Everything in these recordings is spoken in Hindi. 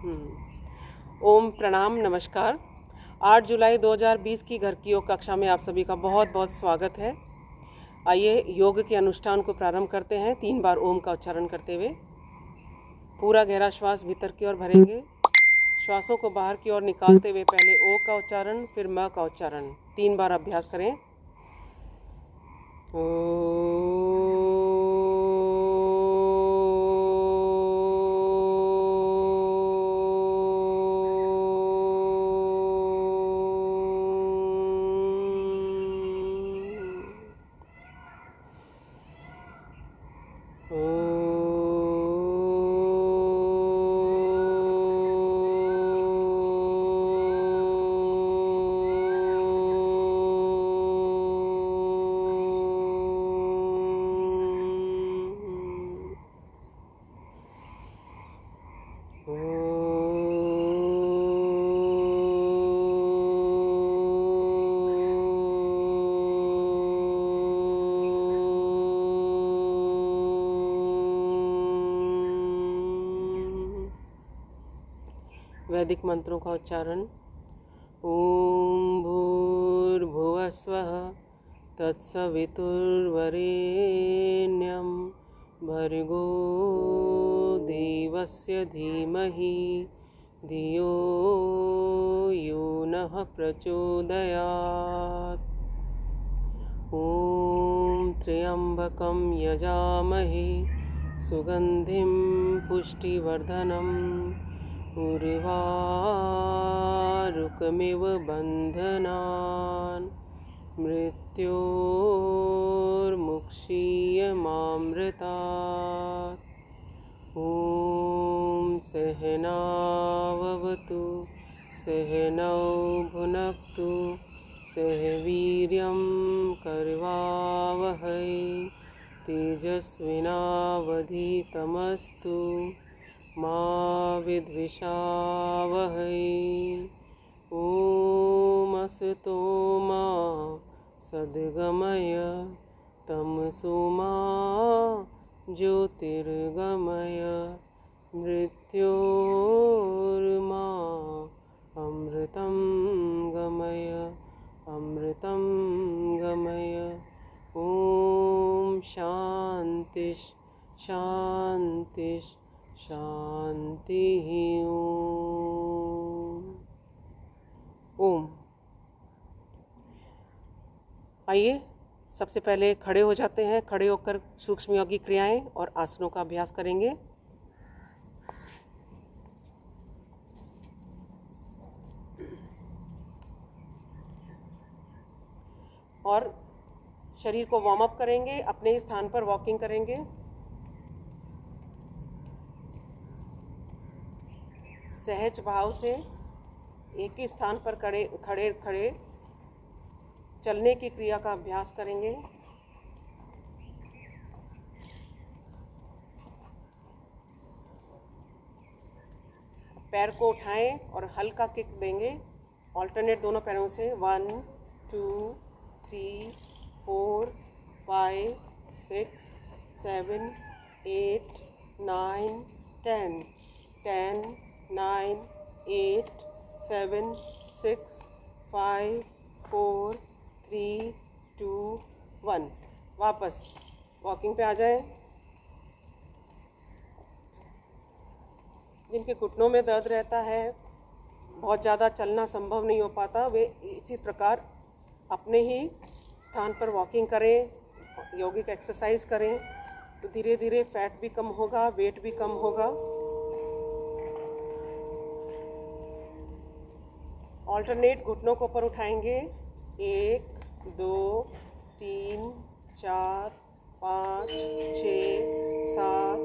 ओम प्रणाम नमस्कार। 8 जुलाई 2020 की घर की योग कक्षा में आप सभी का बहुत बहुत स्वागत है। आइए योग के अनुष्ठान को प्रारंभ करते हैं 3 बार ओम का उच्चारण करते हुए। पूरा गहरा श्वास भीतर की ओर भरेंगे। श्वासों को बाहर की ओर निकालते हुए पहले ओ का उच्चारण, फिर म का उच्चारण 3 बार अभ्यास करें। वैदिक मंत्रों का उच्चारण। ओम भूर्भुवस्वः तत्सवितुर्वरेण्यं भर्गो देवस्य धीमहि धियो यो नः प्रचोदयात्। ओम त्र्यंबकं यजामहे सुगंधिं पुष्टिवर्धनम् उर्वारुकमिव बन्धनान् मृत्योर्मुक्षीयमामृतात्। ॐ सहनाववतु सहनौ भुनक्तु सह वीर्यं करवावहै तेजस्विनावधीतमस्तु मा विद्विषावहै। ॐ असतो मा सद्गमय तमसो मा ज्योतिर्गमय मृत्योर्मा अमृतं गमय अमृतं गमय। ॐ शान्तिः शान्तिः शांति ही ओम। आइए सबसे पहले खड़े हो जाते हैं। खड़े होकर सूक्ष्म योगी क्रियाएं और आसनों का अभ्यास करेंगे। और शरीर को वार्म अप करेंगे। अपने ही स्थान पर वॉकिंग करेंगे। सहज भाव से एक ही स्थान पर खड़े चलने की क्रिया का अभ्यास करेंगे। पैर को उठाएं और हल्का किक देंगे। ऑल्टरनेट दोनों पैरों से 1 2 3 4 5 6 7 8 9 10 10 9 8 7 6 5 4 3 2 1। वापस वॉकिंग पे आ जाएं। जिनके घुटनों में दर्द रहता है, बहुत ज़्यादा चलना संभव नहीं हो पाता, वे इसी प्रकार अपने ही स्थान पर वॉकिंग करें, यौगिक एक्सरसाइज करें, तो धीरे धीरे फैट भी कम होगा, वेट भी कम होगा। ऑल्टरनेट घुटनों को ऊपर उठाएंगे। 1 2 3 4 5 6 7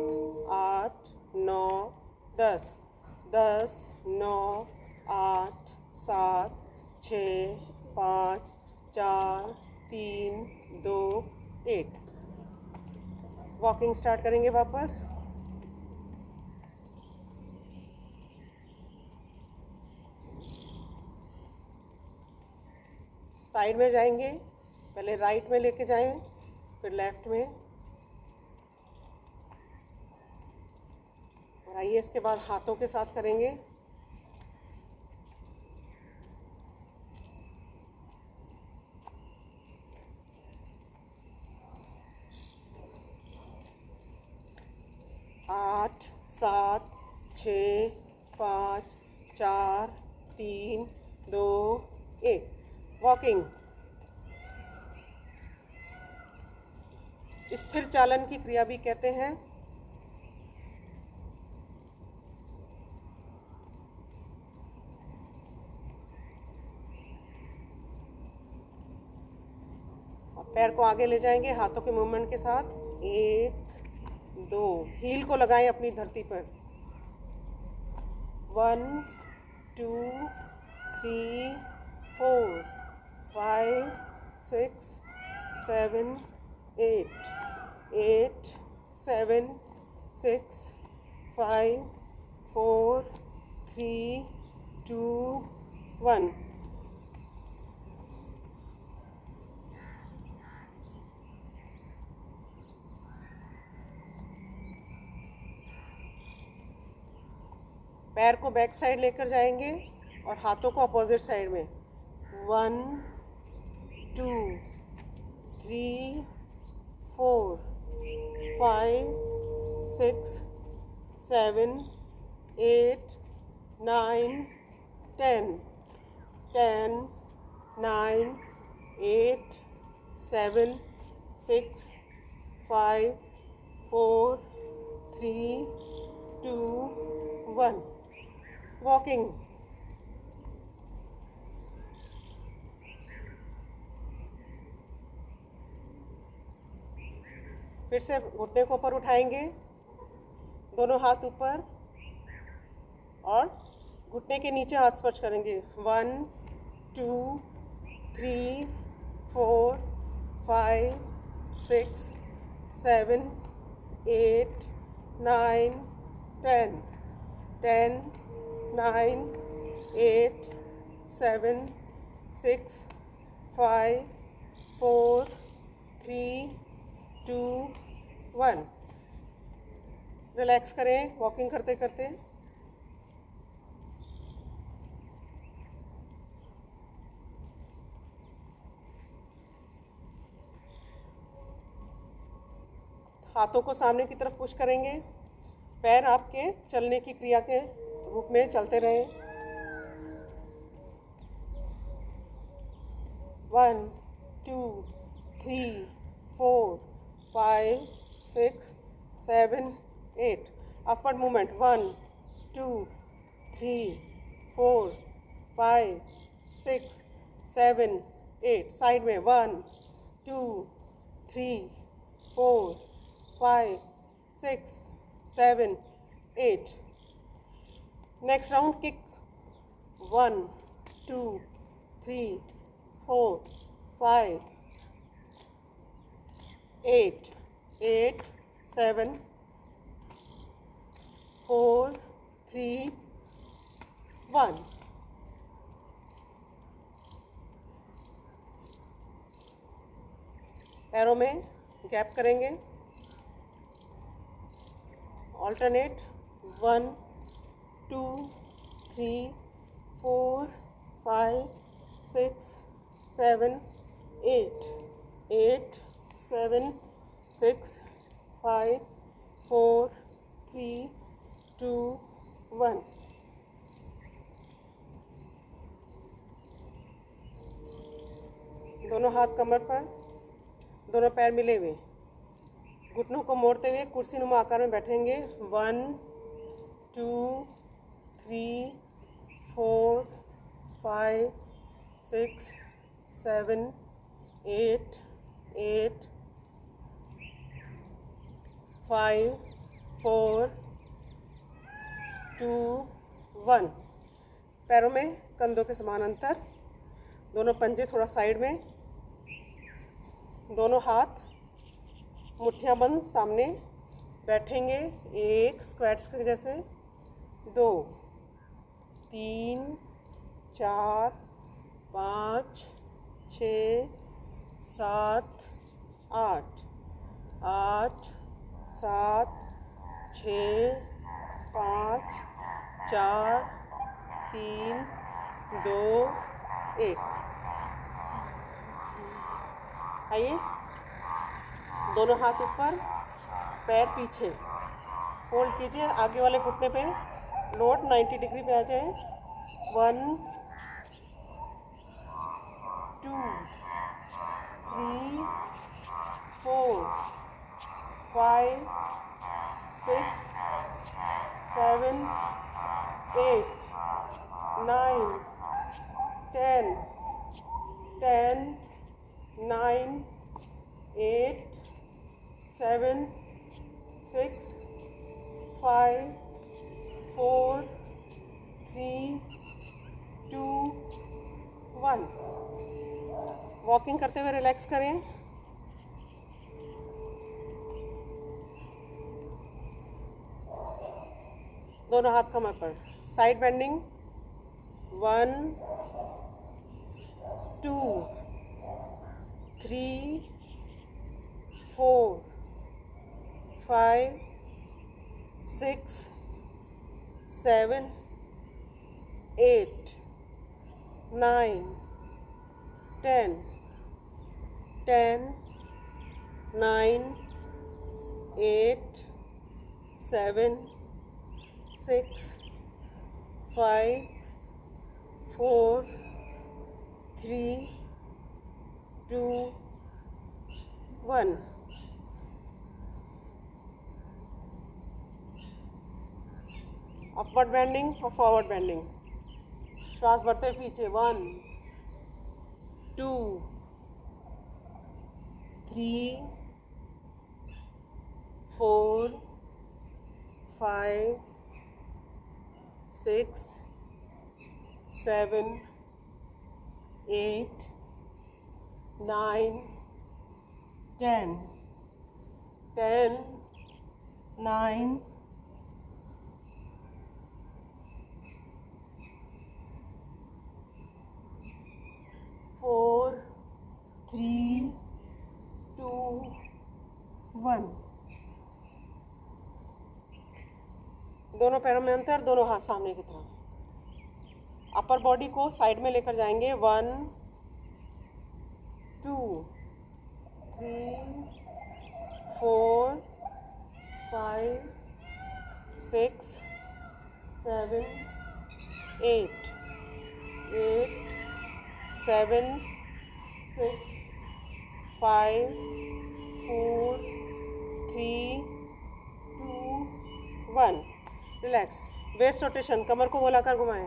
8 9 10 10 9 8 7 6 5 4 3 2 1। वॉकिंग स्टार्ट करेंगे वापस। साइड में जाएंगे। पहले राइट में लेके जाएं, फिर लेफ्ट में, और आइए इसके बाद हाथों के साथ करेंगे। आठ, 7, 6, 5, 4, 3, 2, 1। वॉकिंग। स्थिर चालन की क्रिया भी कहते हैं। और पैर को आगे ले जाएंगे हाथों के मूवमेंट के साथ। 1, 2, हील को लगाएं अपनी धरती पर। 1, 2, 3, 4, 5, 6, 7, 8, 8, 7, 6, 5, 4, 3, 2, 1। पैर को बैक साइड लेकर जाएंगे और हाथों को अपोजिट साइड में। 1, 2, 3, 4, 5, 6, 7, 8, 9, 10, 10, 9, 8, 7, 6, 5, 4, 3, 2, 1। वॉकिंग। फिर से घुटने को ऊपर उठाएंगे, दोनों हाथ ऊपर, और घुटने के नीचे हाथ स्पर्श करेंगे। 1, 2, 3, 4, 5, 6, 7, 8, 9, 10, 10, 9, 8, 7, 6, 5, 4, 3, 2, 1। रिलैक्स करें वॉकिंग करते करते। हाथों को सामने की तरफ पुश करेंगे। पैर आपके चलने की क्रिया के रूप में चलते रहें। 1, 2, 3, 4, 5, 6, 7, 8। Upward movement. 1, 2, 3, 4, 5, 6, 7, 8। साइड में। 1, 2, 3, 4, 5, 6, 7, 8। Next round kick. 1, 2, 3, 4, 5, 8, 8, 7, 4, 3, 1। पैरों में गैप करेंगे। ऑल्टरनेट। 1, 2, 3, 4, 5, 6, 7, 8, 8, 7, 6, 5, 4, 3, 2, 1। दोनों हाथ कमर पर, दोनों पैर मिले हुए, घुटनों को मोड़ते हुए कुर्सी नुमा आकार में बैठेंगे। 1, 2, 3, 4, 5, 6, 7, 8, 8, 5, 4, 2, 1। पैरों में कंधों के समान अंतर, दोनों पंजे थोड़ा साइड में, दोनों हाथ मुट्ठियां बंद सामने बैठेंगे। 1, स्क्वैट्स के जैसे। 2, 3, 4, 5, 6, 7, 8, 8, 7, 6, 5 4 3 2 1। आइए, दोनों हाथ ऊपर, पैर पीछे, होल्ड कीजिए, आगे वाले घुटने पे लोड 90 डिग्री पे आ जाए। 1 2 3 4 5 6 7 8 9 10 10 9 8 7 6 5 4 3 2 1। वॉकिंग करते हुए रिलैक्स करें। दोनों हाथ कमर पर, साइड बेंडिंग। 1 2 3 4 5 6 7 8 9 10 10 9 8 7 6 5 4 3 2 1। अपवर्ड बेंडिंग और फॉरवर्ड बेंडिंग। श्वास बढ़ते पीछे। 1 2 3 4 5 6 7 8 9 10 10 9 4 3 2 1। दोनों पैरों में अंतर, दोनों हाथ सामने की तरफ। अपर बॉडी को साइड में लेकर जाएंगे। 1 2 3 4 5 6 7 8 8 7 6 5 4 3 2 1। रिलैक्स। वेस्ट रोटेशन, कमर को गोलाकार घुमाएं।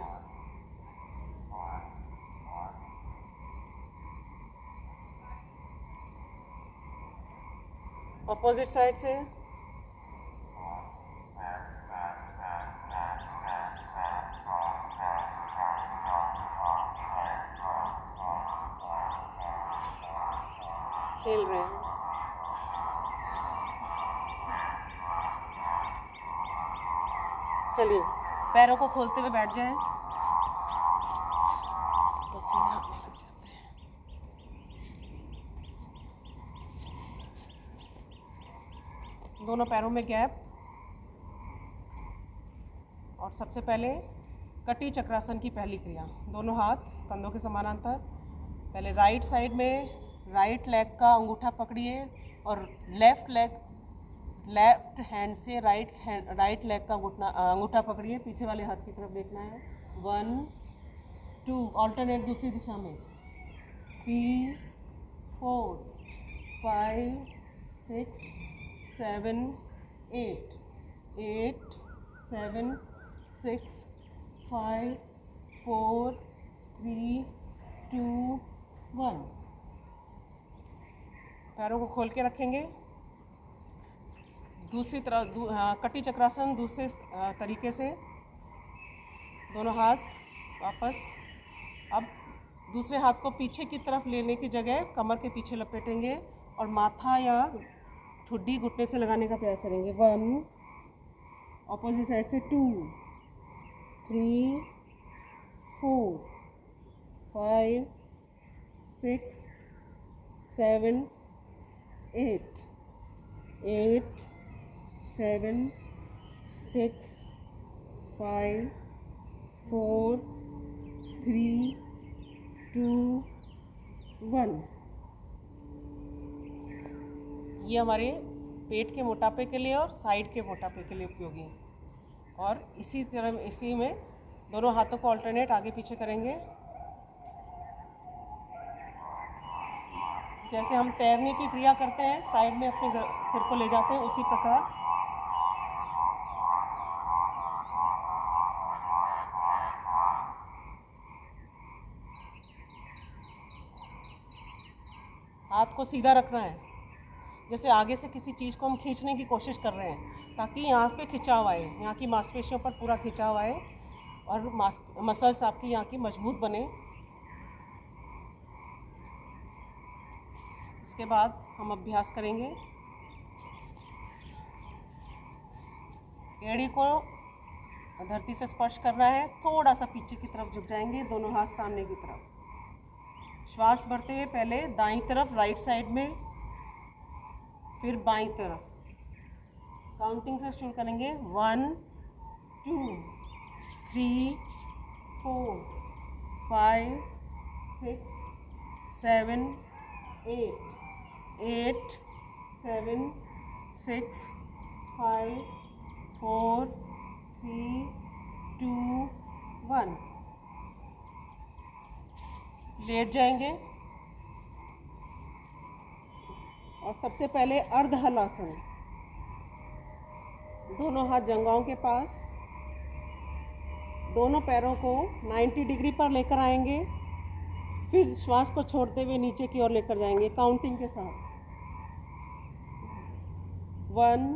अपोजिट साइड से। खेल रहे हैं। चलिए, पैरों को खोलते हुए बैठ जाएं। पसीना आने लग जाता है। दोनों पैरों में गैप। और सबसे पहले कटी चक्रासन की पहली क्रिया। दोनों हाथ कंधों के समानांतर। पहले राइट साइड में राइट लेग का अंगूठा पकड़िए और लेफ्ट हैंड से राइट लेग का अंगूठा पकड़िए। पीछे वाले हाथ की तरफ देखना है। 1 2, ऑल्टरनेट दूसरी दिशा में। 3 4 5 6 7 8 8 7 6 5 4 3 2 1। पैरों को खोल के रखेंगे। दूसरी तरफ कटी चक्रासन दूसरे तरीके से। दोनों हाथ वापस। अब दूसरे हाथ को पीछे की तरफ लेने की जगह कमर के पीछे लपेटेंगे और माथा या ठुड्डी घुटने से लगाने का प्रयास करेंगे। 1, ऑपोजिट साइड से 2 3 4 5 6 7 8 8 7 6 5 4 3 2 1। ये हमारे पेट के मोटापे के लिए और साइड के मोटापे के लिए उपयोगी है। और इसी में दोनों हाथों को अल्टरनेट आगे पीछे करेंगे। जैसे हम तैरने की क्रिया करते हैं, साइड में अपने सिर को ले जाते हैं, उसी प्रकार हाथ को सीधा रखना है। जैसे आगे से किसी चीज़ को हम खींचने की कोशिश कर रहे हैं, ताकि यहाँ पे खिंचाव आए, यहाँ की मांसपेशियों पर पूरा खिंचाव आए और मसल्स आपकी यहाँ की मजबूत बने। इसके बाद हम अभ्यास करेंगे। एड़ी को धरती से स्पर्श करना है, थोड़ा सा पीछे की तरफ झुक जाएंगे, दोनों हाथ सामने की तरफ। श्वास भरते हुए पहले दाईं तरफ राइट साइड में, फिर बाईं तरफ। काउंटिंग से शुरू करेंगे। 1 2 3 4 5 6 7 8 8 7 6 5 4 3 2 1। लेट जाएंगे और सबसे पहले अर्ध हलासन। दोनों हाथ जंघाओं के पास, दोनों पैरों को 90 डिग्री पर लेकर आएंगे, फिर श्वास को छोड़ते हुए नीचे की ओर लेकर जाएंगे काउंटिंग के साथ। 1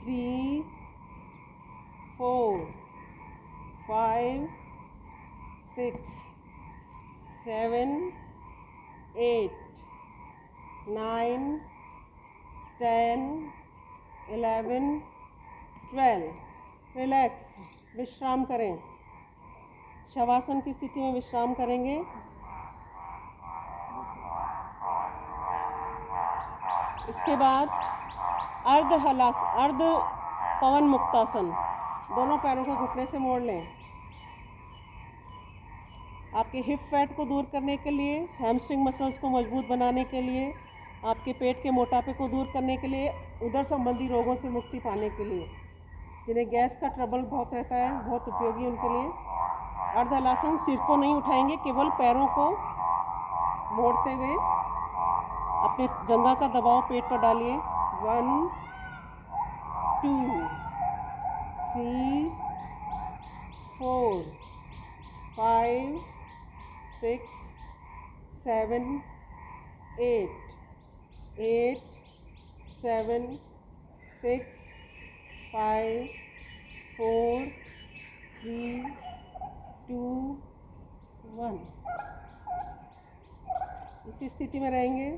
2 3 4 5 6 7 8 9 10 11 12। रिलैक्स, विश्राम करें। शवासन की स्थिति में विश्राम करेंगे। इसके बाद अर्ध पवन मुक्तासन। दोनों पैरों को घुटने से मोड़ लें। आपके हिप फैट को दूर करने के लिए, हैमस्ट्रिंग मसल्स को मजबूत बनाने के लिए, आपके पेट के मोटापे को दूर करने के लिए, उदर संबंधी रोगों से मुक्ति पाने के लिए, जिन्हें गैस का ट्रबल बहुत रहता है, बहुत उपयोगी उनके लिए। अर्ध हलासन, सिर को नहीं उठाएंगे, केवल पैरों को मोड़ते हुए अपने जंघा का दबाव पेट पर डालिए। 1 2 3 4 5 6 7 8 8 7 6 5 4 3 2 1। इसी स्थिति में रहेंगे।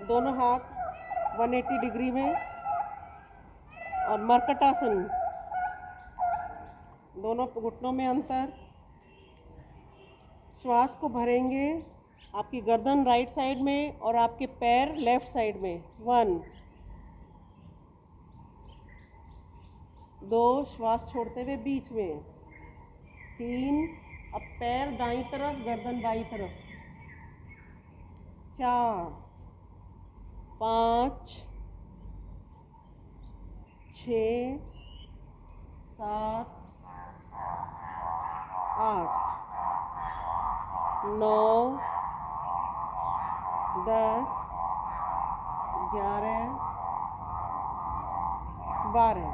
दोनों हाथ 180 डिग्री में और मर्कटासन, दोनों घुटनों में अंतर। श्वास को भरेंगे आपकी गर्दन राइट साइड में और आपके पैर लेफ्ट साइड में। 1 2, श्वास छोड़ते हुए बीच में। 3, अब पैर दाईं तरफ, गर्दन बाईं तरफ। 4 5 6 7 8 9 10 11 12।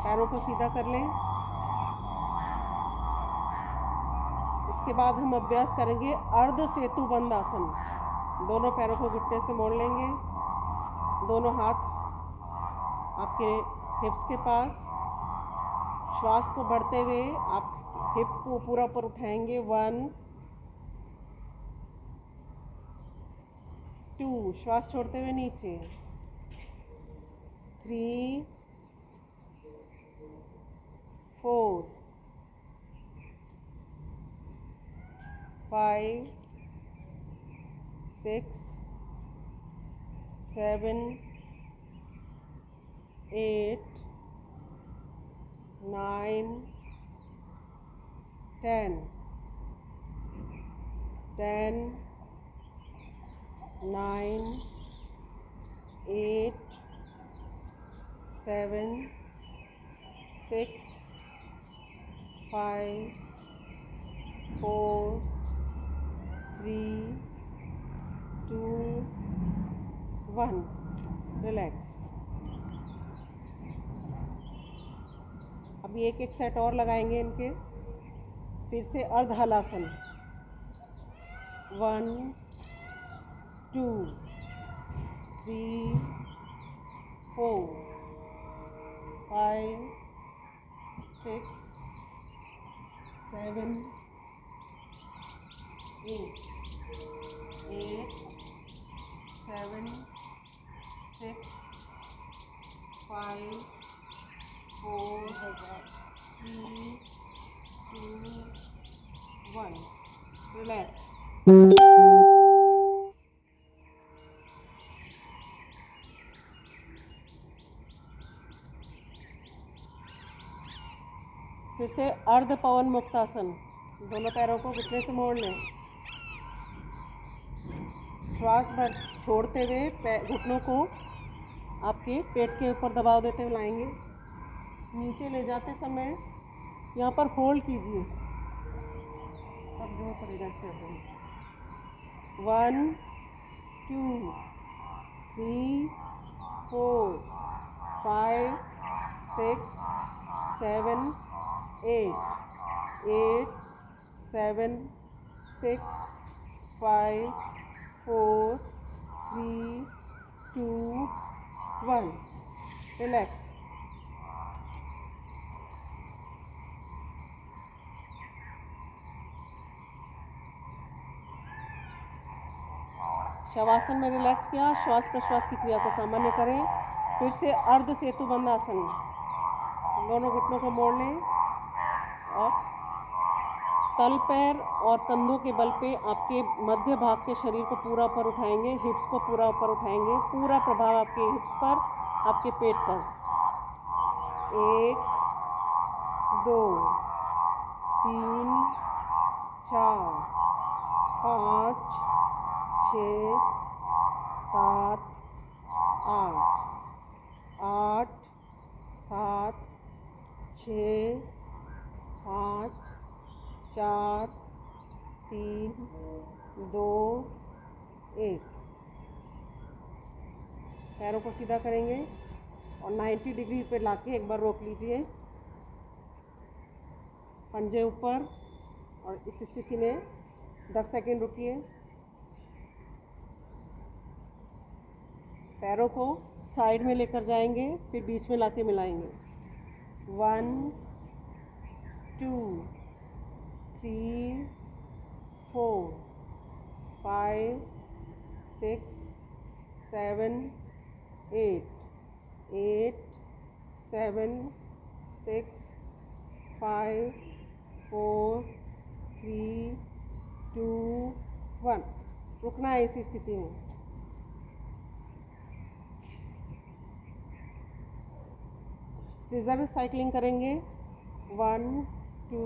पैरों को सीधा कर लें। इसके बाद हम अभ्यास करेंगे अर्ध सेतुबंध आसन। दोनों पैरों को घुटने से मोड़ लेंगे, दोनों हाथ आपके हिप्स के पास। श्वास को बढ़ते हुए आप हिप को पूरा ऊपर उठाएंगे। 1 2, श्वास छोड़ते हुए नीचे। 3 4 5 6 7 8 9 10 10 9 8 7 6 5 4 3 2 1 रिलैक्स। अभी एक एक सेट और लगाएंगे इनके। फिर से अर्ध हलासन। 1 2 3 4 5 6 7 8 8 7 6 5 4 3 2 1 रिलैक्स। फिर से अर्ध पवन मुक्तासन। दोनों पैरों को घुटने से मोड़ लें। श्वास भर छोड़ते हुए घुटनों को आपके पेट के ऊपर दबाव देते हुए लाएंगे। नीचे ले जाते समय यहाँ पर होल्ड कीजिए। अब जो पर रिलैक्स कर दें। 1 2 3 4 5 6 7 8 8 7 6 5 4 3 2 1 रिलैक्स। शवासन में रिलैक्स किया। श्वास प्रश्वास की क्रिया को सामान्य करें। फिर से अर्ध सेतु बंद आसन। दोनों घुटनों को मोड़ लें और तल पैर और कंधों के बल पे आपके मध्य भाग के शरीर को पूरा ऊपर उठाएंगे। हिप्स को पूरा ऊपर उठाएंगे। पूरा प्रभाव आपके हिप्स पर, आपके पेट पर। 1 2 3 4 5 6 7 8 8 7 6 5 4 3 2 1 पैरों को सीधा करेंगे और 90 डिग्री पे लाके एक बार रोक लीजिए। पंजे ऊपर और इस स्थिति में 10 सेकंड रुकिए। पैरों को साइड में लेकर जाएंगे, फिर बीच में लाके मिलाएंगे। 1 2 3 4 5 6 7 8 8 7 6 5 4 3 2 1 रुकना है इसी स्थिति में। सीजर साइकिलिंग करेंगे। 1 2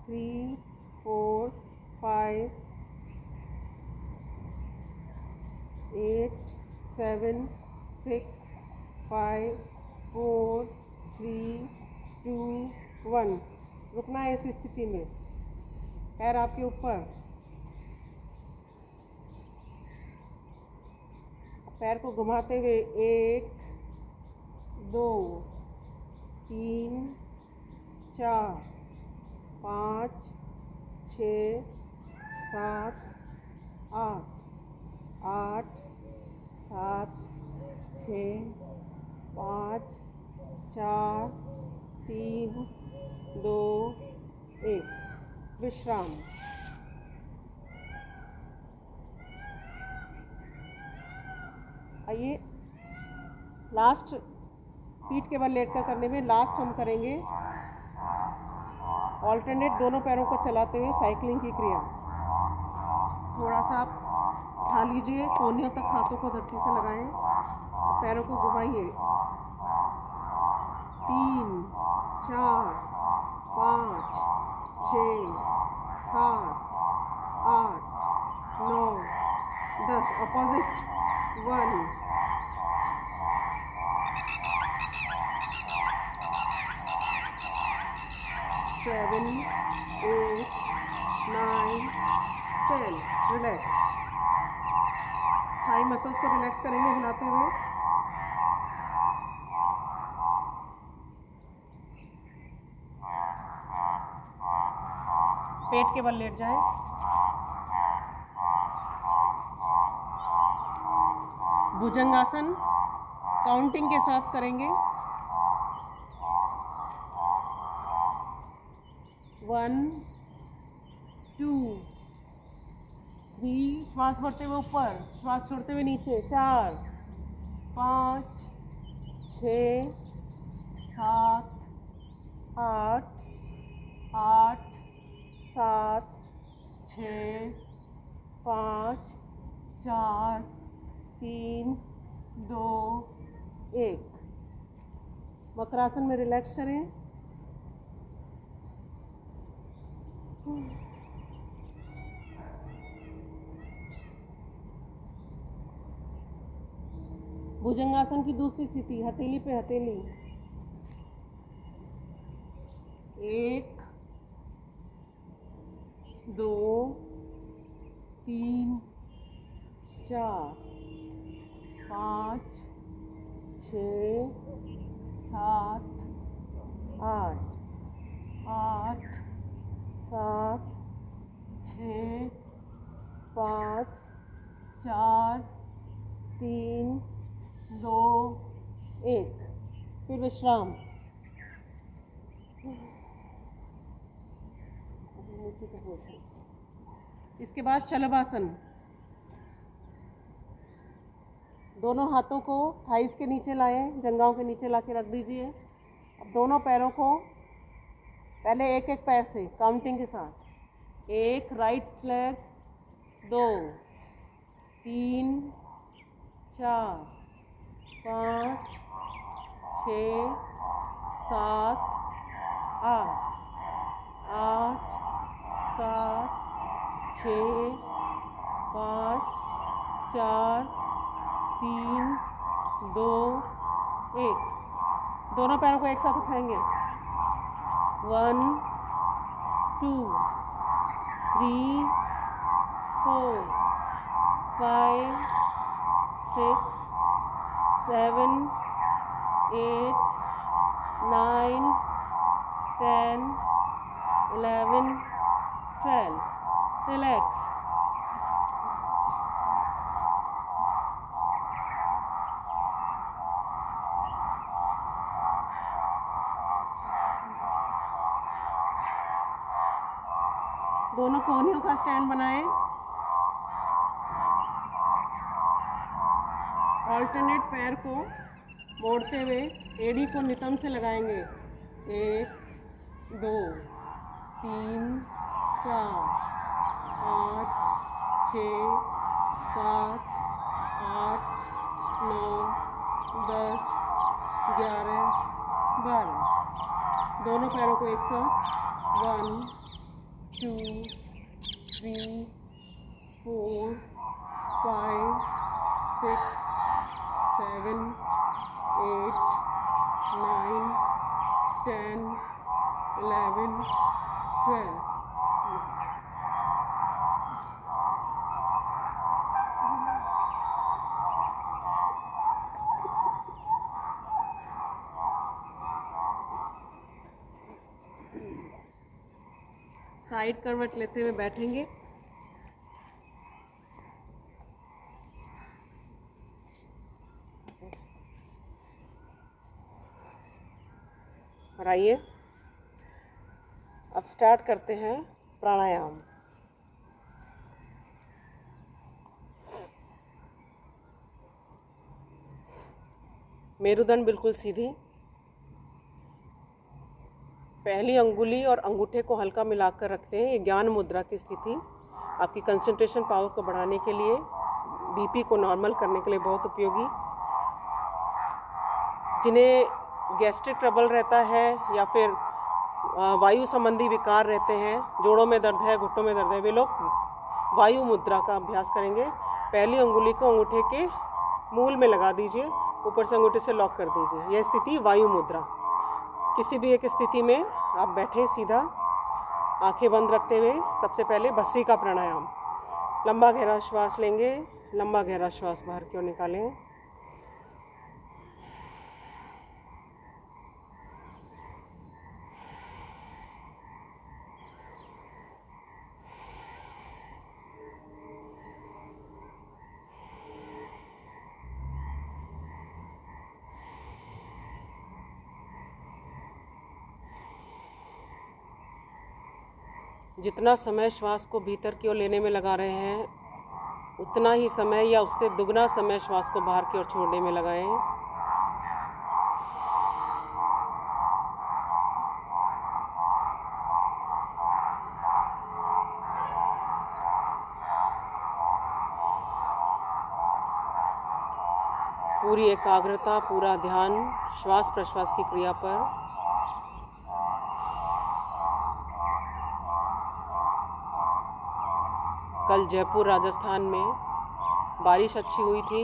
3 4 5 8 7 6 5 4 3 2 1 रुकना है इस स्थिति में। पैर आपके ऊपर। पैर को घुमाते हुए 1 2 3 4 5 6 7 8 8 7 6 5 4 3 2 1 विश्राम। आइए लास्ट पीठ के बल लेटकर करने में लास्ट हम करेंगे ऑल्टरनेट दोनों पैरों को चलाते हुए साइकिलिंग की क्रिया। थोड़ा सा आप उठा लीजिए, कोहनियों तक हाथों को धरती से लगाएं। पैरों को घुमाइए। 3 4 5 6 7 8 9 10। अपोजिट। 1 7 8 9 10। रिलैक्स। थाई मसल्स को रिलैक्स करेंगे हिलाते हुए। पेट के बल लेट जाए। भुजंगासन काउंटिंग के साथ करेंगे। 1 2 3। श्वास भरते हुए ऊपर, श्वास छोड़ते हुए नीचे। 4 5 6 7 8 8 7 6 5 4 3 2 1। मकरासन में रिलैक्स करें। भुजंगासन की दूसरी स्थिति, हथेली पे हथेली। 1 2 3 4 5 6 7 8 8 7 6 5 4 3 2 1। फिर विश्राम। इसके बाद शलभासन। दोनों हाथों को थाइस के नीचे लाएं, जंघाओं के नीचे ला के रख दीजिए। अब दोनों पैरों को पहले एक एक पैर से काउंटिंग के साथ। 1 राइट लेग, 2 3 4 5 6 7 8 8 7 6 5 4 3 2 1। दोनों पैरों को एक साथ उठाएंगे। 1 2 3 4 5 6 7 8 9 10 11 12। रिलैक्स। दोनों कोहनियों का स्टैंड बनाएं। ऑल्टरनेट पैर को मोड़ते हुए एड़ी को नितंब से लगाएंगे। 1 2 3 4 5 6 7 8 9 10 11 12। दोनों पैरों को एक साथ। 1 2 3 4 5 6 7 8 9 10 11 12। साइड करवट लेते हुए बैठेंगे। और आइए अब स्टार्ट करते हैं प्राणायाम। मेरुदंड बिल्कुल सीधी। पहली अंगुली और अंगूठे को हल्का मिलाकर रखते हैं। ये ज्ञान मुद्रा की स्थिति आपकी कंसंट्रेशन पावर को बढ़ाने के लिए, बीपी को नॉर्मल करने के लिए बहुत उपयोगी। जिन्हें गैस्ट्रिक ट्रबल रहता है या फिर वायु संबंधी विकार रहते हैं, जोड़ों में दर्द है, घुटनों में दर्द है, वे लोग वायु मुद्रा का अभ्यास करेंगे। पहली अंगुली को अंगूठे के मूल में लगा दीजिए, ऊपर से अंगूठे से लॉक कर दीजिए। यह स्थिति वायु मुद्रा। किसी भी एक स्थिति में आप बैठे सीधा, आंखें बंद रखते हुए। सबसे पहले भस्त्रिका प्राणायाम। लंबा गहरा श्वास लेंगे, लंबा गहरा श्वास बाहर की ओर निकालें। जितना समय श्वास को भीतर की ओर लेने में लगा रहे हैं, उतना ही समय या उससे दुगना समय श्वास को बाहर की ओर छोड़ने में लगाएं। पूरी एकाग्रता, पूरा ध्यान श्वास प्रश्वास की क्रिया पर। कल जयपुर राजस्थान में बारिश अच्छी हुई थी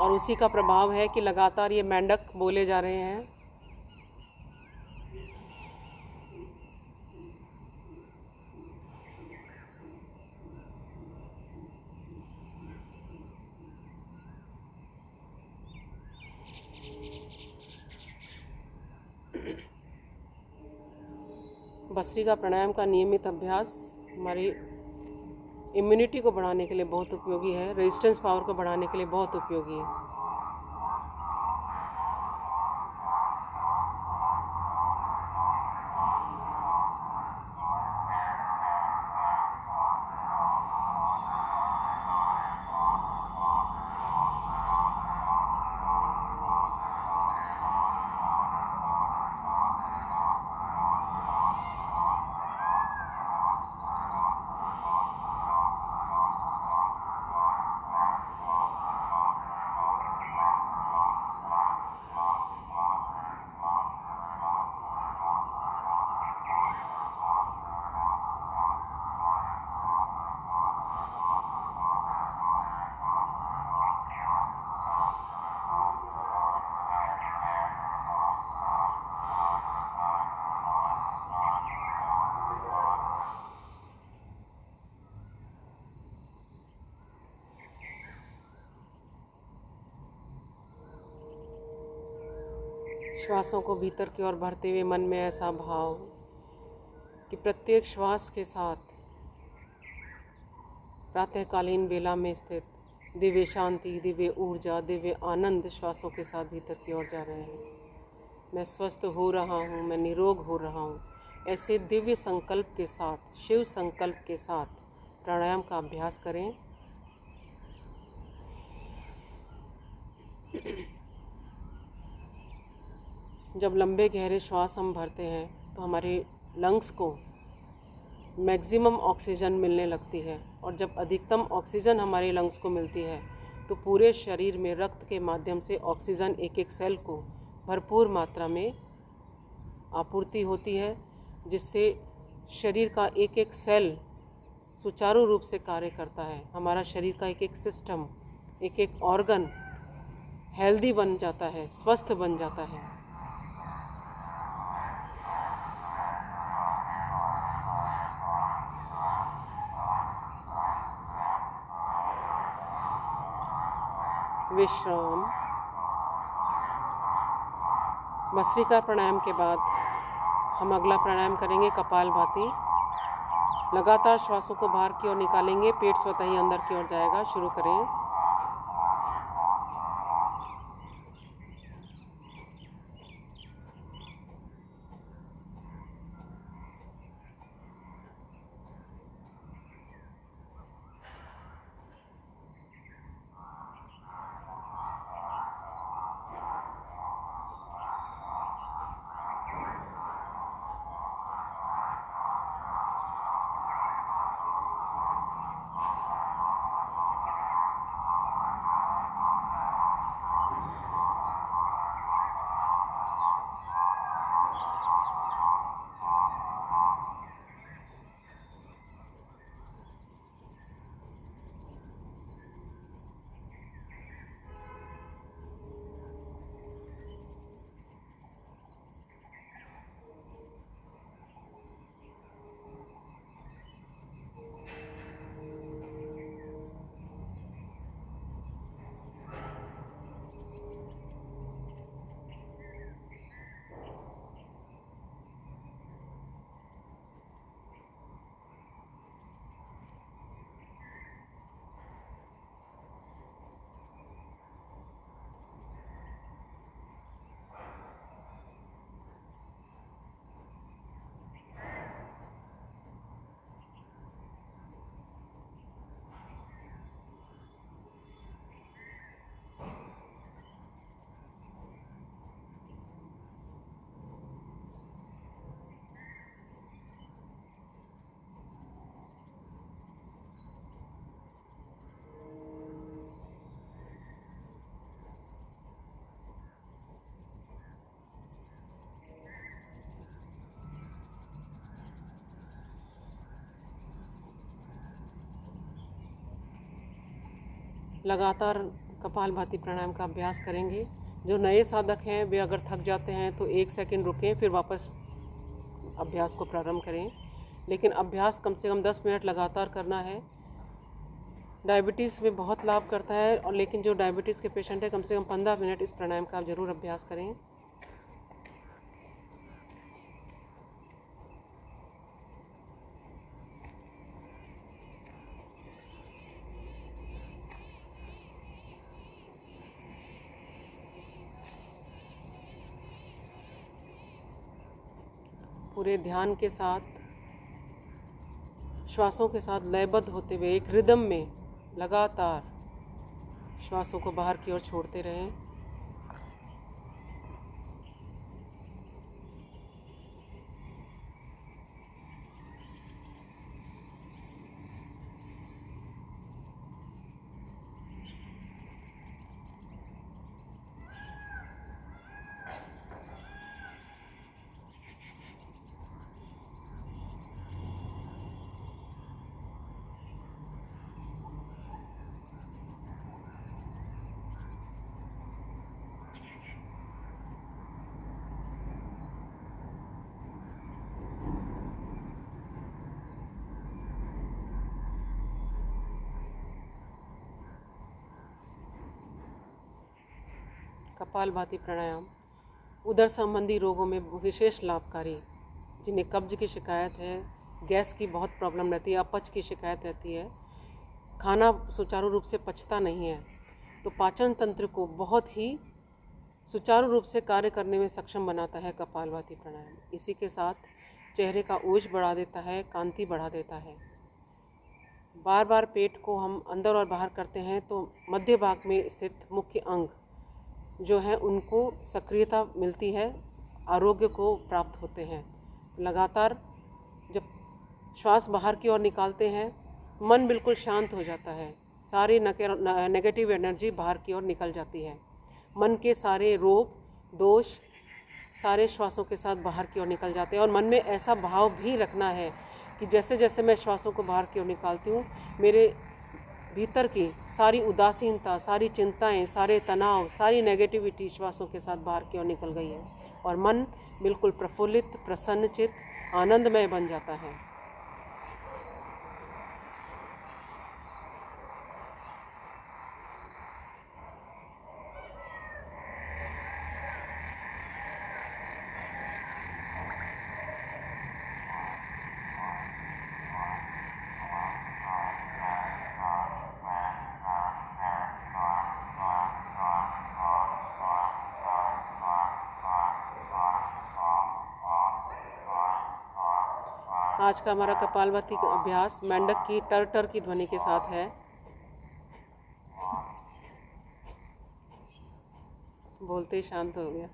और उसी का प्रभाव है कि लगातार ये मेंढक बोले जा रहे हैं। भस्त्रिका प्राणायाम का नियमित अभ्यास हमारी इम्यूनिटी को बढ़ाने के लिए बहुत उपयोगी है, रेजिस्टेंस पावर को बढ़ाने के लिए बहुत उपयोगी है। श्वासों को भीतर की ओर भरते हुए मन में ऐसा भाव कि प्रत्येक श्वास के साथ प्रातःकालीन बेला में स्थित दिव्य शांति, दिव्य ऊर्जा, दिव्य आनंद श्वासों के साथ भीतर की ओर जा रहे हैं। मैं स्वस्थ हो रहा हूँ, मैं निरोग हो रहा हूँ। ऐसे दिव्य संकल्प के साथ, शिव संकल्प के साथ प्राणायाम का अभ्यास करें। जब लंबे गहरे श्वास हम भरते हैं तो हमारे लंग्स को मैक्सिमम ऑक्सीजन मिलने लगती है, और जब अधिकतम ऑक्सीजन हमारे लंग्स को मिलती है तो पूरे शरीर में रक्त के माध्यम से ऑक्सीजन एक एक सेल को भरपूर मात्रा में आपूर्ति होती है, जिससे शरीर का एक एक सेल सुचारू रूप से कार्य करता है। हमारा शरीर का एक एक सिस्टम, एक एक ऑर्गन हेल्दी बन जाता है, स्वस्थ बन जाता है। विश्राम। भस्त्रिका प्राणायाम के बाद हम अगला प्राणायाम करेंगे कपालभाति। लगातार श्वासों को बाहर की ओर निकालेंगे, पेट स्वतः ही अंदर की ओर जाएगा। शुरू करें। लगातार कपालभाति प्राणायाम का अभ्यास करेंगे। जो नए साधक हैं वे अगर थक जाते हैं तो 1 सेकंड रुकें, फिर वापस अभ्यास को प्रारंभ करें। लेकिन अभ्यास कम से कम 10 मिनट लगातार करना है। डायबिटीज़ में बहुत लाभ करता है, और लेकिन जो डायबिटीज़ के पेशेंट हैं कम से कम 15 मिनट इस प्राणायाम का आप ज़रूर अभ्यास करें। पूरे ध्यान के साथ, श्वासों के साथ लयबद्ध होते हुए एक रिदम में लगातार श्वासों को बाहर की ओर छोड़ते रहें। कपालभाति प्राणायाम उदर संबंधी रोगों में विशेष लाभकारी, जिन्हें कब्ज की शिकायत है, गैस की बहुत प्रॉब्लम रहती है, अपच की शिकायत रहती है, खाना सुचारू रूप से पचता नहीं है, तो पाचन तंत्र को बहुत ही सुचारू रूप से कार्य करने में सक्षम बनाता है कपालभाति प्राणायाम। इसी के साथ चेहरे का ओज बढ़ा देता है, कांति बढ़ा देता है। बार बार पेट को हम अंदर और बाहर करते हैं तो मध्य भाग में स्थित मुख्य अंग जो हैं उनको सक्रियता मिलती है, आरोग्य को प्राप्त होते हैं। लगातार जब श्वास बाहर की ओर निकालते हैं, मन बिल्कुल शांत हो जाता है, सारी नेगेटिव एनर्जी बाहर की ओर निकल जाती है, मन के सारे रोग दोष सारे श्वासों के साथ बाहर की ओर निकल जाते हैं। और मन में ऐसा भाव भी रखना है कि जैसे जैसे मैं श्वासों को बाहर की ओर निकालती हूँ, मेरे भीतर की सारी उदासीनता, सारी चिंताएं, सारे तनाव, सारी नेगेटिविटी श्वासों के साथ बाहर की ओर निकल गई है और मन बिल्कुल प्रफुल्लित, प्रसन्नचित, आनंदमय बन जाता है। आज का हमारा कपालभाति का अभ्यास मेंढक की टर टर की ध्वनि के साथ है। बोलते ही शांत हो गया।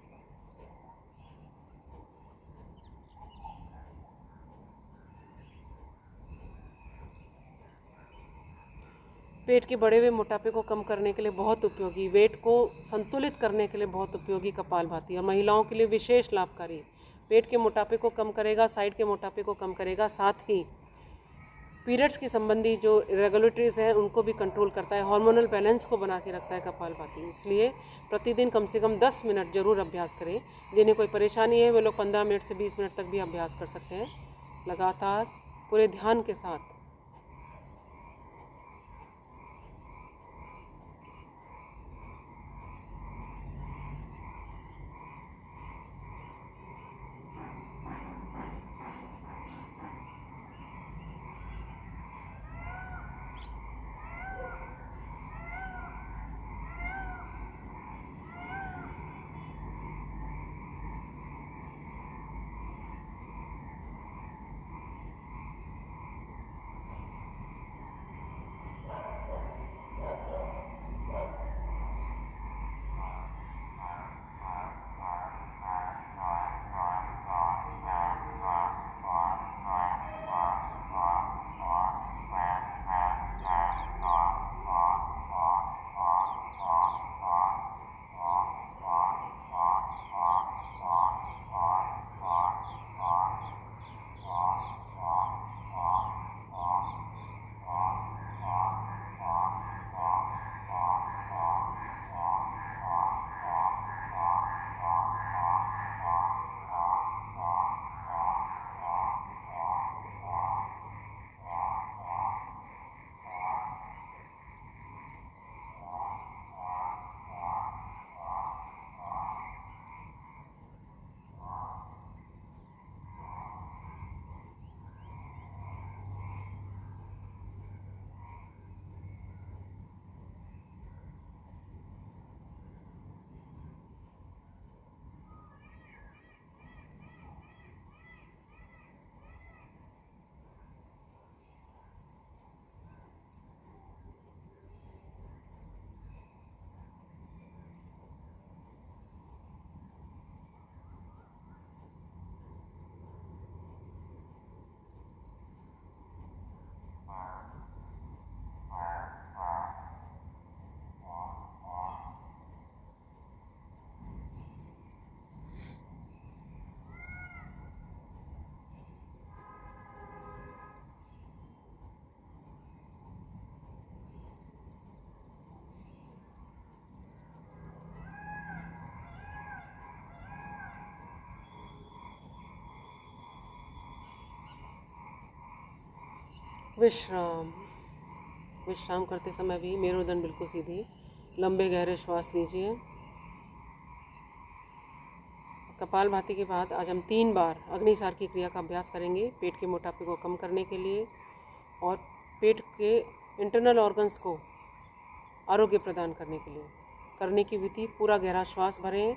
पेट के बढ़े हुए मोटापे को कम करने के लिए बहुत उपयोगी, वेट को संतुलित करने के लिए बहुत उपयोगी कपालभाति, और महिलाओं के लिए विशेष लाभकारी। पेट के मोटापे को कम करेगा, साइड के मोटापे को कम करेगा, साथ ही पीरियड्स की संबंधी जो रेगुलेटरीज हैं उनको भी कंट्रोल करता है, हार्मोनल बैलेंस को बना के रखता है कपालभाति। इसलिए प्रतिदिन कम से कम 10 मिनट जरूर अभ्यास करें। जिन्हें कोई परेशानी है वे लोग 15 मिनट से 20 मिनट तक भी अभ्यास कर सकते हैं, लगातार पूरे ध्यान के साथ। विश्राम। विश्राम करते समय भी मेरुदंड बिल्कुल सीधी, लंबे गहरे श्वास लीजिए। कपालभाति के बाद आज हम 3 बार अग्निसार की क्रिया का अभ्यास करेंगे पेट के मोटापे को कम करने के लिए और पेट के इंटरनल ऑर्गन्स को आरोग्य प्रदान करने के लिए। करने की विधि, पूरा गहरा श्वास भरें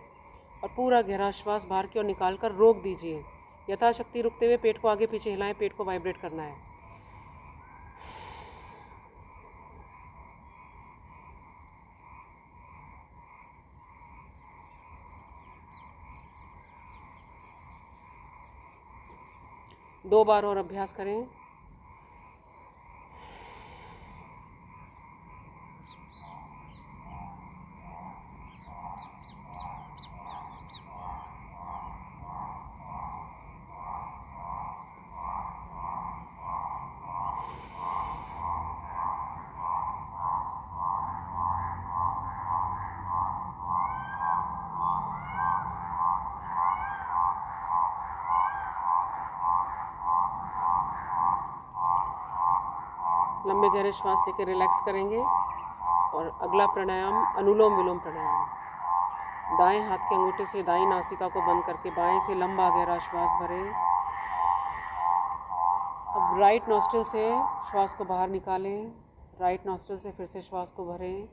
और पूरा गहरा श्वास बाहर की ओर निकाल कर रोक दीजिए। यथाशक्ति रुकते हुए पेट को आगे पीछे हिलाएं, पेट को वाइब्रेट करना है। दो बार और अभ्यास करें। लंबे गहरे श्वास लेकर रिलैक्स करेंगे और अगला प्राणायाम अनुलोम विलोम प्राणायाम। दाएं हाथ के अंगूठे से दाईं नासिका को बंद करके बाएं से लंबा गहरा श्वास भरें। अब राइट नॉस्ट्रिल से श्वास को बाहर निकालें, राइट नॉस्ट्रिल से फिर से श्वास को भरें,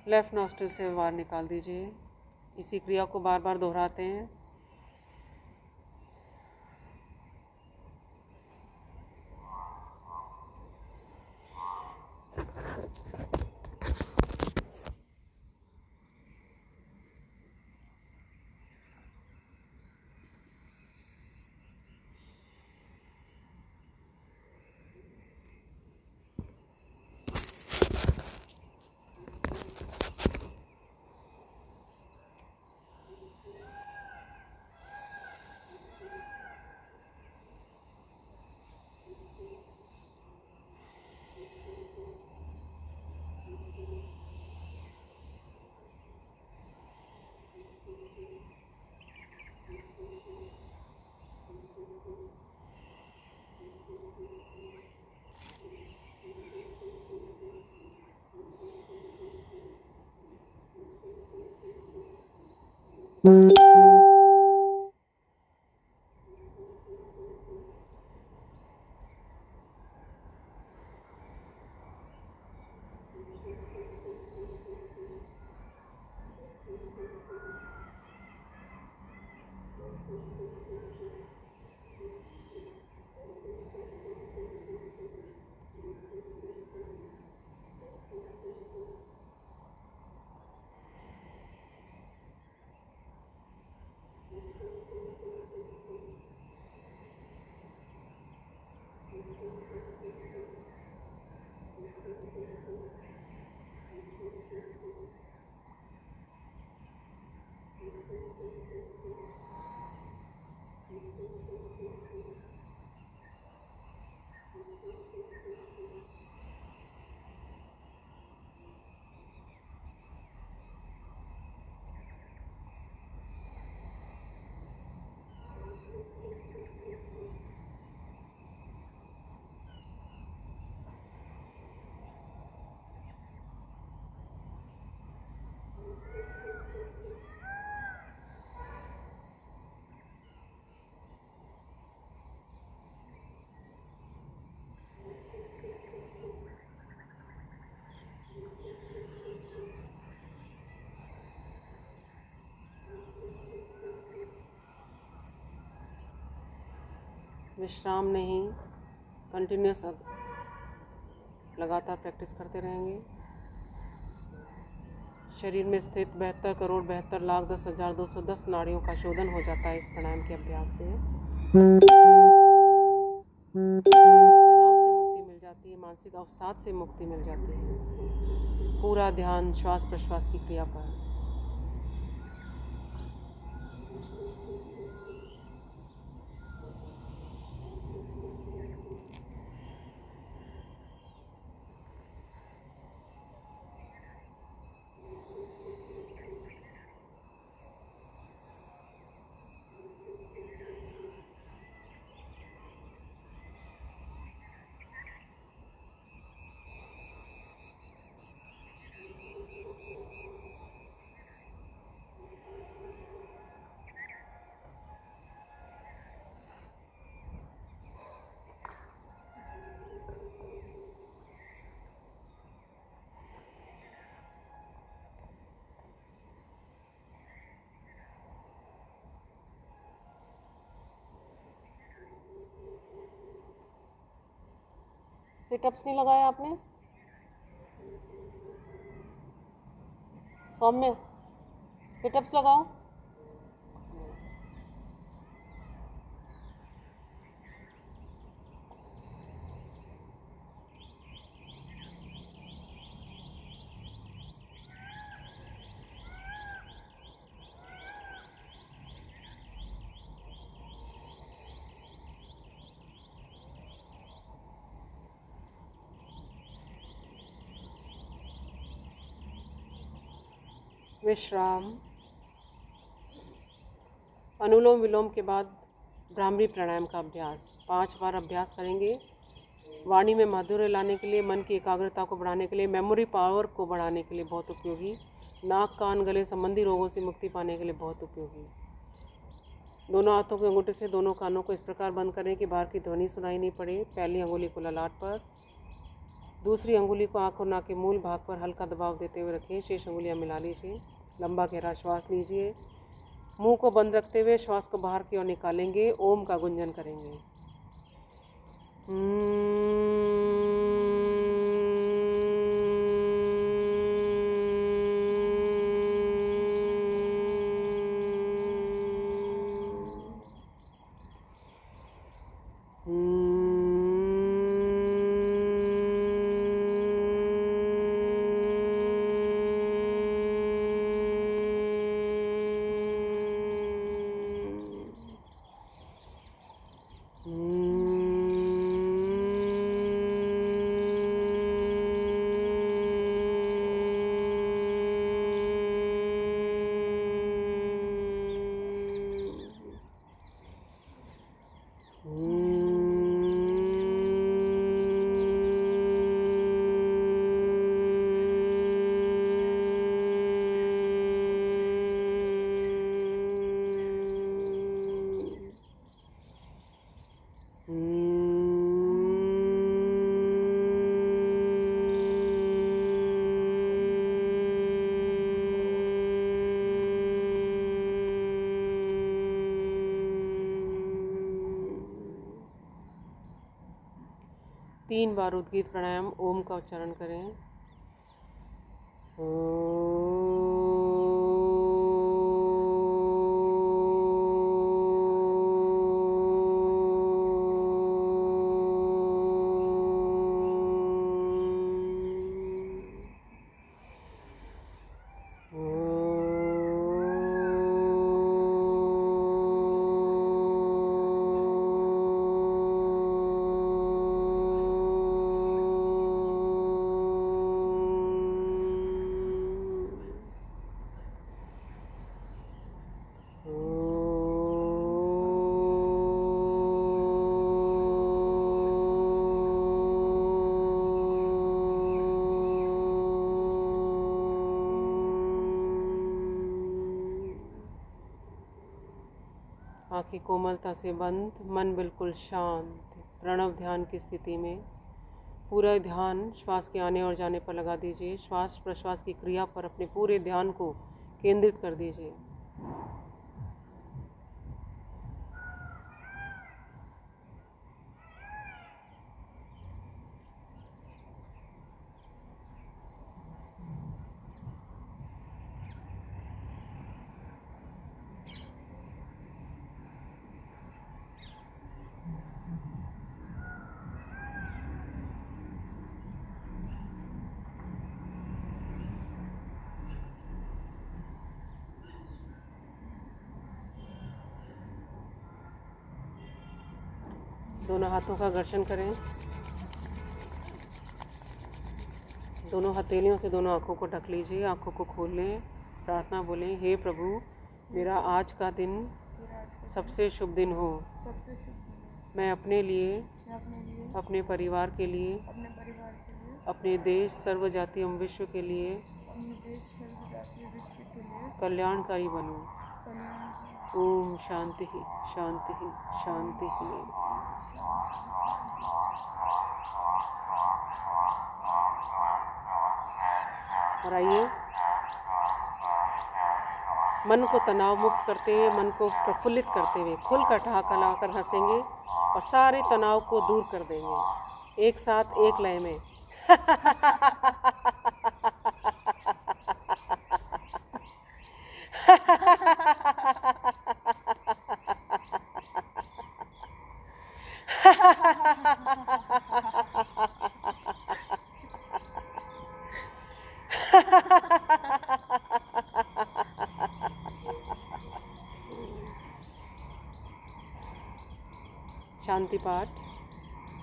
लेफ्ट नॉस्ट्रिल से बाहर निकाल दीजिए। इसी क्रिया को बार बार दोहराते हैं। विश्राम नहीं, कंटिन्यूस लगातार प्रैक्टिस करते रहेंगे। शरीर में स्थित 72,72,10,210 नाड़ियों का शोधन हो जाता है इस प्राणायाम के अभ्यास से। मानसिक अवसाद से मुक्ति मिल जाती है। पूरा ध्यान श्वास प्रश्वास की क्रिया पर। सिटअप्स नहीं लगाया आपने? सौम्य, सिटअप्स लगाओ। विश्राम। अनुलोम विलोम के बाद भ्रामरी प्राणायाम का अभ्यास 5 बार अभ्यास करेंगे। वाणी में माधुर्य लाने के लिए, मन की एकाग्रता को बढ़ाने के लिए, मेमोरी पावर को बढ़ाने के लिए बहुत उपयोगी, नाक कान गले संबंधी रोगों से मुक्ति पाने के लिए बहुत उपयोगी। दोनों हाथों के अंगूठे से दोनों कानों को इस प्रकार बंद करें कि बाहर की ध्वनि सुनाई नहीं पड़े। पहली अंगुली को ललाट पर, दूसरी अंगुली को आँख और नाक के मूल भाग पर हल्का दबाव देते हुए रखें। शेष अंगुलियां मिला लीजिए। लंबा गहरा श्वास लीजिए। मुंह को बंद रखते हुए श्वास को बाहर की ओर निकालेंगे। ओम का गुंजन करेंगे। तीन बार उद्गीत प्राणायाम ओम का उच्चारण करें। आँखें कोमलता से बंद, मन बिल्कुल शांत। प्रणव ध्यान की स्थिति में पूरा ध्यान श्वास के आने और जाने पर लगा दीजिए। श्वास प्रश्वास की क्रिया पर अपने पूरे ध्यान को केंद्रित कर दीजिए। दोनों हाथों का घर्षण करें। दोनों हथेलियों से दोनों आँखों को ढक लीजिए। आँखों को खोल लें। प्रार्थना बोलें, हे प्रभु, मेरा आज का दिन सबसे शुभ दिन हो। मैं अपने लिए, अपने परिवार के लिए, अपने देश सर्व जाति एवं विश्व के लिए कल्याणकारी बनूं। ओम शांति शांति शांति। और आइए मन को तनाव मुक्त करते हुए, मन को प्रफुल्लित करते हुए खुल कर ठहाका लगाकर हंसेंगे और सारे तनाव को दूर कर देंगे। एक साथ एक लय में। शांति पाठ।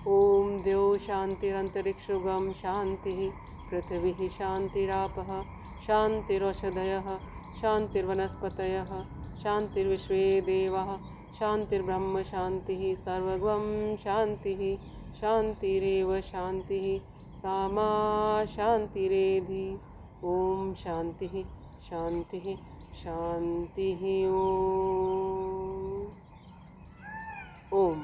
ओम द्यौ शांतिरंतरिक्षुगम शांति पृथ्वी शांतिरापः शांतिरौषधयः शांतिर्वनस्पतयः शांतिर्विश्वे देवाः शांतिर्ब्रह्म शांतिः सर्वगं शांतिः शांतिरेव शांतिः सामा शांतिरेधि। ओम शांतिः शांतिः शांतिः। ओम।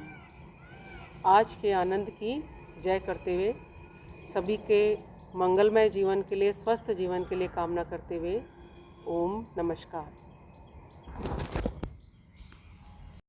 आज के आनंद की जय करते हुए, सभी के मंगलमय जीवन के लिए, स्वस्थ जीवन के लिए कामना करते हुए, ओम नमस्कार।